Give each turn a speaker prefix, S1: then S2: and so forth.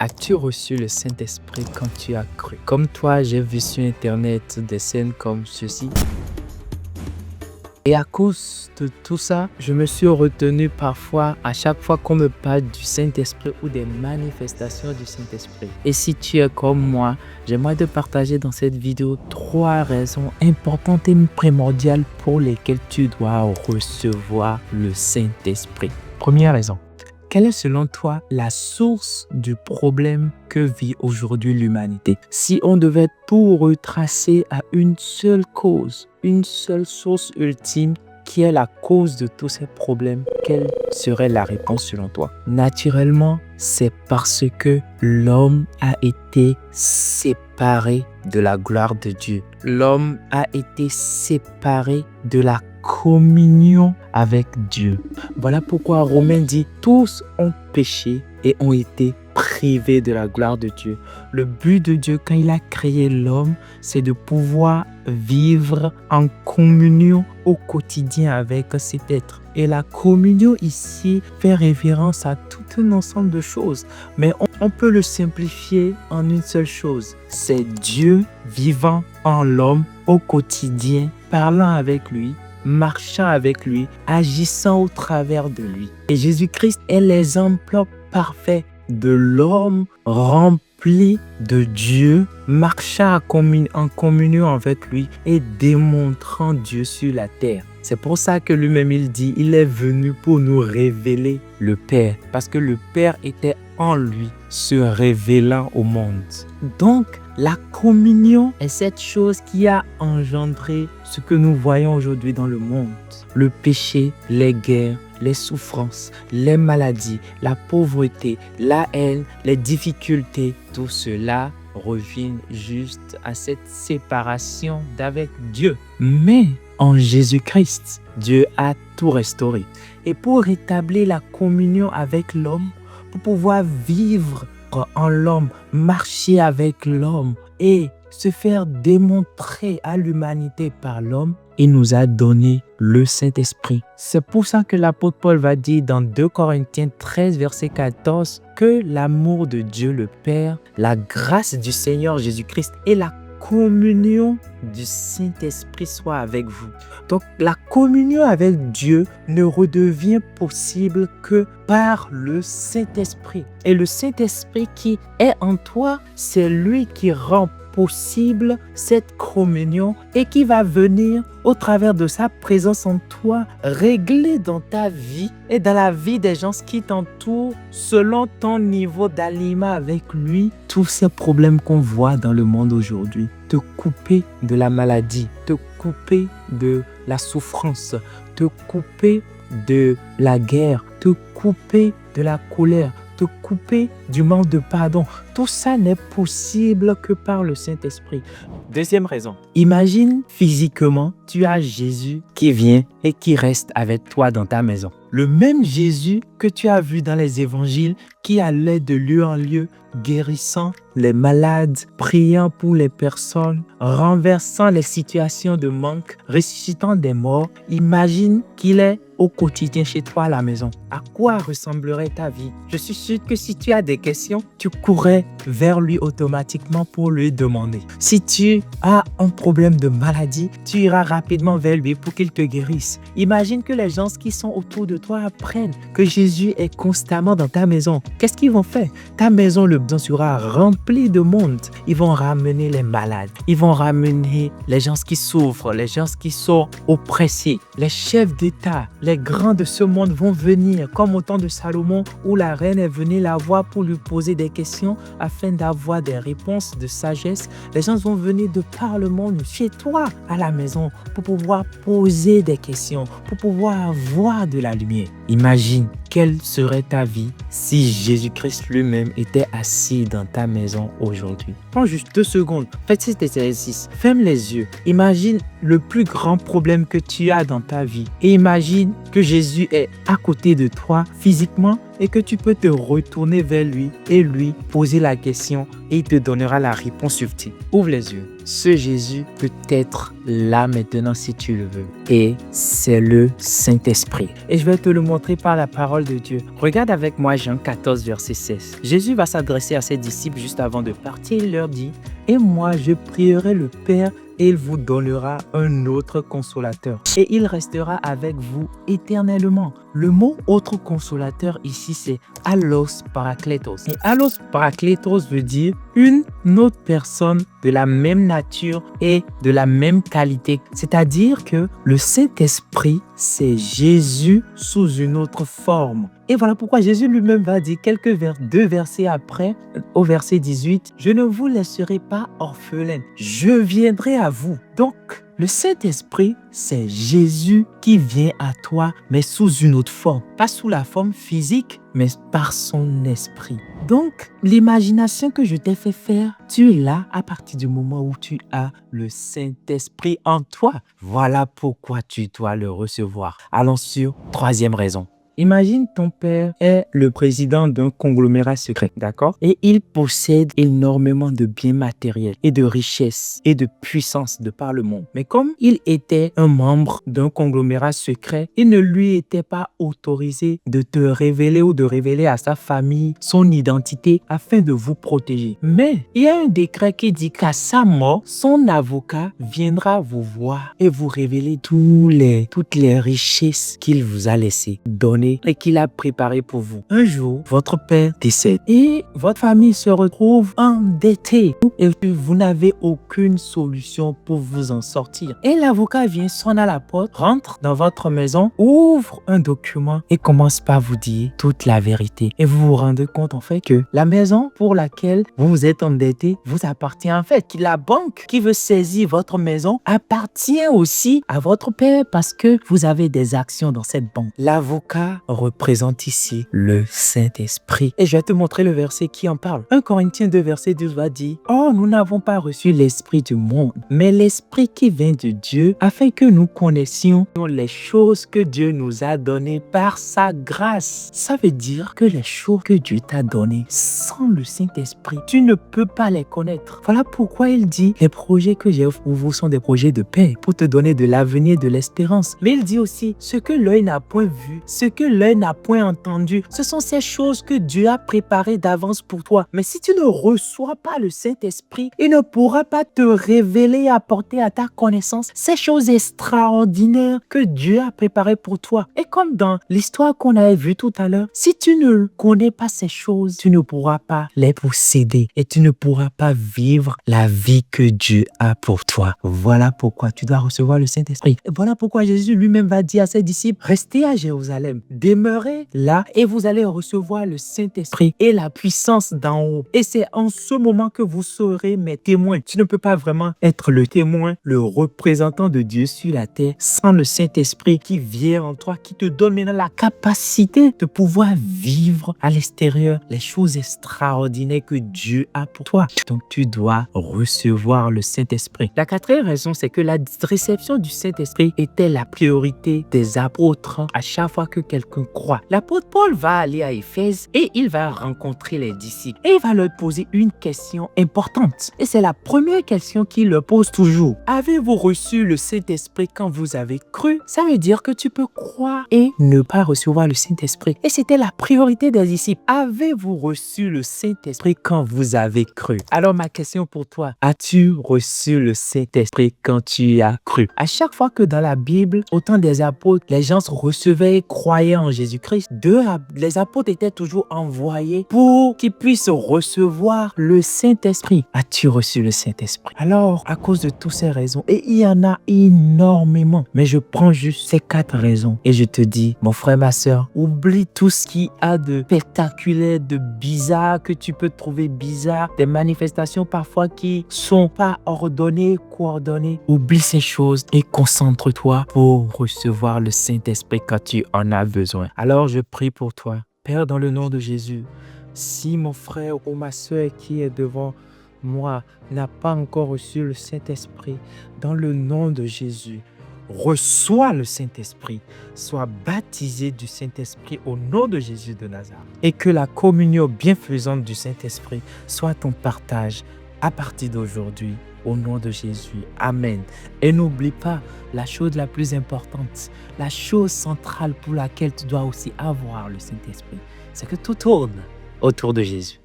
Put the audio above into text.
S1: As-tu reçu le Saint-Esprit quand tu as cru? Comme toi, j'ai vu sur Internet des scènes comme ceci. Et à cause de tout ça, je me suis retenu parfois, à chaque fois qu'on me parle du Saint-Esprit ou des manifestations du Saint-Esprit. Et si tu es comme moi, j'aimerais te partager dans cette vidéo 3 raisons importantes et primordiales pour lesquelles tu dois recevoir le Saint-Esprit. Première raison. Quelle est selon toi la source du problème que vit aujourd'hui l'humanité? Si on devait tout retracer à une seule cause, une seule source ultime qui est la cause de tous ces problèmes, quelle serait la réponse selon toi? Naturellement, c'est parce que l'homme a été séparé de la gloire de Dieu. L'homme a été séparé de la communion avec Dieu. Voilà pourquoi Romains dit tous ont péché et ont été privés de la gloire de Dieu. Le but de Dieu quand il a créé l'homme, c'est de pouvoir vivre en communion au quotidien avec cet être. Et la communion ici fait référence à tout un ensemble de choses. Mais on peut le simplifier en une seule chose. C'est Dieu vivant en l'homme au quotidien, parlant avec lui, marchant avec lui, agissant au travers de lui. Et Jésus-Christ est l'exemple parfait de l'homme rempli de Dieu, marchant en communion avec lui et démontrant Dieu sur la terre. C'est pour ça que lui-même il dit, il est venu pour nous révéler le Père, parce que le Père était en lui, se révélant au monde. Donc, la communion est cette chose qui a engendré ce que nous voyons aujourd'hui dans le monde. Le péché, les guerres, les souffrances, les maladies, la pauvreté, la haine, les difficultés, tout cela revient juste à cette séparation d'avec Dieu. Mais en Jésus-Christ, Dieu a tout restauré. Et pour rétablir la communion avec l'homme, pour pouvoir vivre en l'homme, marcher avec l'homme et se faire démontrer à l'humanité par l'homme, il nous a donné le Saint-Esprit. C'est pour ça que l'apôtre Paul va dire dans 2 Corinthiens 13, verset 14, que l'amour de Dieu le Père, la grâce du Seigneur Jésus-Christ et la communion du Saint-Esprit soit avec vous. Donc, la communion avec Dieu ne redevient possible que par le Saint-Esprit. Et le Saint-Esprit qui est en toi, c'est lui qui rend possible cette communion et qui va venir au travers de sa présence en toi régler dans ta vie et dans la vie des gens qui t'entourent selon ton niveau d'alignement avec lui tous ces problèmes qu'on voit dans le monde aujourd'hui. Te couper de la maladie, te couper de la souffrance, te couper de la guerre, te couper de la colère, te couper du manque de pardon. Tout ça n'est possible que par le Saint-Esprit. Deuxième raison. Imagine physiquement, tu as Jésus qui vient et qui reste avec toi dans ta maison. Le même Jésus que tu as vu dans les évangiles qui allait de lieu en lieu, guérissant les malades, priant pour les personnes, renversant les situations de manque, ressuscitant des morts. Imagine qu'il est au quotidien chez toi à la maison. À quoi ressemblerait ta vie? Je suis sûr que si tu as des questions, tu courrais vers lui automatiquement pour lui demander. Si tu as un problème de maladie, tu iras rapidement vers lui pour qu'il te guérisse. Imagine que les gens qui sont autour de toi apprennent que Jésus est constamment dans ta maison. Qu'est-ce qu'ils vont faire? Ta maison, le besoin sera rempli de monde. Ils vont ramener les malades. Ils vont ramener les gens qui souffrent, les gens qui sont oppressés. Les chefs d'État, les grands de ce monde vont venir, comme au temps de Salomon, où la reine est venue la voir pour lui poser des questions afin d'avoir des réponses de sagesse. Les gens vont venir de par le monde chez toi à la maison pour pouvoir poser des questions, pour pouvoir avoir de la lumière. Imagine quelle serait ta vie si Jésus-Christ lui-même était assis dans ta maison aujourd'hui. Prends juste 2 secondes, faites cet exercice, ferme les yeux. Imagine le plus grand problème que tu as dans ta vie et imagine que Jésus est à côté de toi physiquement et que tu peux te retourner vers lui et lui poser la question et il te donnera la réponse ultime. Ouvre les yeux. Ce Jésus peut être là maintenant si tu le veux. Et c'est le Saint-Esprit. Et je vais te le montrer par la parole de Dieu. Regarde avec moi Jean 14, verset 16. Jésus va s'adresser à ses disciples juste avant de partir. Il leur dit, « Et moi, je prierai le Père et il vous donnera un autre consolateur. Et il restera avec vous éternellement. » Le mot « autre consolateur » ici, c'est « allos parakletos ». Et « allos parakletos » veut dire une autre personne de la même nature et de la même qualité. C'est-à-dire que le Saint-Esprit, c'est Jésus sous une autre forme. Et voilà pourquoi Jésus lui-même va dire deux versets après, au verset 18, « Je ne vous laisserai pas orphelins, je viendrai à vous. » Donc, le Saint-Esprit, c'est Jésus qui vient à toi, mais sous une autre forme. Pas sous la forme physique, mais par son esprit. Donc, l'imagination que je t'ai fait faire, tu l'as à partir du moment où tu as le Saint-Esprit en toi. Voilà pourquoi tu dois le recevoir. Allons sur troisième raison. Imagine ton père est le président d'un conglomérat secret, d'accord? Et il possède énormément de biens matériels et de richesses et de puissance de par le monde. Mais comme il était un membre d'un conglomérat secret, il ne lui était pas autorisé de te révéler ou de révéler à sa famille son identité afin de vous protéger. Mais il y a un décret qui dit qu'à sa mort, son avocat viendra vous voir et vous révéler toutes les richesses qu'il vous a laissées donner et qu'il a préparé pour vous. Un jour, votre père décède et votre famille se retrouve endettée et vous n'avez aucune solution pour vous en sortir. Et l'avocat vient, sonne à la porte, rentre dans votre maison, ouvre un document et commence par vous dire toute la vérité. Et vous vous rendez compte en fait que la maison pour laquelle vous vous êtes endetté vous appartient en fait. La banque qui veut saisir votre maison appartient aussi à votre père parce que vous avez des actions dans cette banque. L'avocat représente ici le Saint-Esprit. Et je vais te montrer le verset qui en parle. 1 Corinthiens 2, verset 12 va dire, « Or, nous n'avons pas reçu l'esprit du monde, mais l'esprit qui vient de Dieu, afin que nous connaissions les choses que Dieu nous a données par sa grâce. » Ça veut dire que les choses que Dieu t'a données sans le Saint-Esprit, tu ne peux pas les connaître. Voilà pourquoi il dit, les projets que j'ai pour vous sont des projets de paix, pour te donner de l'avenir, de l'espérance. Mais il dit aussi, ce que l'œil n'a point vu, ce que l'œil n'a point entendu, ce sont ces choses que Dieu a préparées d'avance pour toi. Mais si tu ne reçois pas le Saint-Esprit, il ne pourra pas te révéler et apporter à ta connaissance ces choses extraordinaires que Dieu a préparées pour toi. Et comme dans l'histoire qu'on avait vue tout à l'heure, si tu ne connais pas ces choses, tu ne pourras pas les posséder et tu ne pourras pas vivre la vie que Dieu a pour toi. Voilà pourquoi tu dois recevoir le Saint-Esprit. Et voilà pourquoi Jésus lui-même va dire à ses disciples, restez à Jérusalem, demeurez là et vous allez recevoir le Saint-Esprit et la puissance d'en haut. Et c'est en ce moment que vous serez mes témoins. Tu ne peux pas vraiment être le témoin, le représentant de Dieu sur la terre sans le Saint-Esprit qui vient en toi, qui te donne maintenant la capacité de pouvoir vivre à l'extérieur les choses extraordinaires que Dieu a pour toi. Donc tu dois recevoir le Saint-Esprit. La quatrième raison, c'est que la réception du Saint-Esprit était la priorité des apôtres à chaque fois que quelqu'un croit. L'apôtre Paul va aller à Éphèse et il va rencontrer les disciples et il va leur poser une question importante. Et c'est la première question qu'il leur pose toujours. Avez-vous reçu le Saint-Esprit quand vous avez cru? Ça veut dire que tu peux croire et ne pas recevoir le Saint-Esprit. Et c'était la priorité des disciples. Avez-vous reçu le Saint-Esprit quand vous avez cru? Alors ma question pour toi, as-tu reçu le Saint-Esprit quand tu as cru? À chaque fois que dans la Bible, au temps des apôtres, les gens recevaient et croyaient en Jésus-Christ, les apôtres étaient toujours envoyés pour qu'ils puissent recevoir le Saint-Esprit. As-tu reçu le Saint-Esprit? Alors, à cause de toutes ces raisons, et il y en a énormément, mais je prends juste ces 4 raisons et je te dis, mon frère, ma soeur, oublie tout ce qui a de spectaculaire, de bizarre, que tu peux trouver bizarre, des manifestations parfois qui sont pas ordonnées, coordonnées. Oublie ces choses et concentre-toi pour recevoir le Saint-Esprit quand tu en as besoin. Alors, je prie pour toi. Père, dans le nom de Jésus, si mon frère ou ma soeur qui est devant moi n'a pas encore reçu le Saint-Esprit, dans le nom de Jésus, reçois le Saint-Esprit, sois baptisé du Saint-Esprit au nom de Jésus de Nazareth. Et que la communion bienfaisante du Saint-Esprit soit ton partage à partir d'aujourd'hui, au nom de Jésus. Amen. Et n'oublie pas la chose la plus importante, la chose centrale pour laquelle tu dois aussi avoir le Saint-Esprit, c'est que tout tourne autour de Jésus.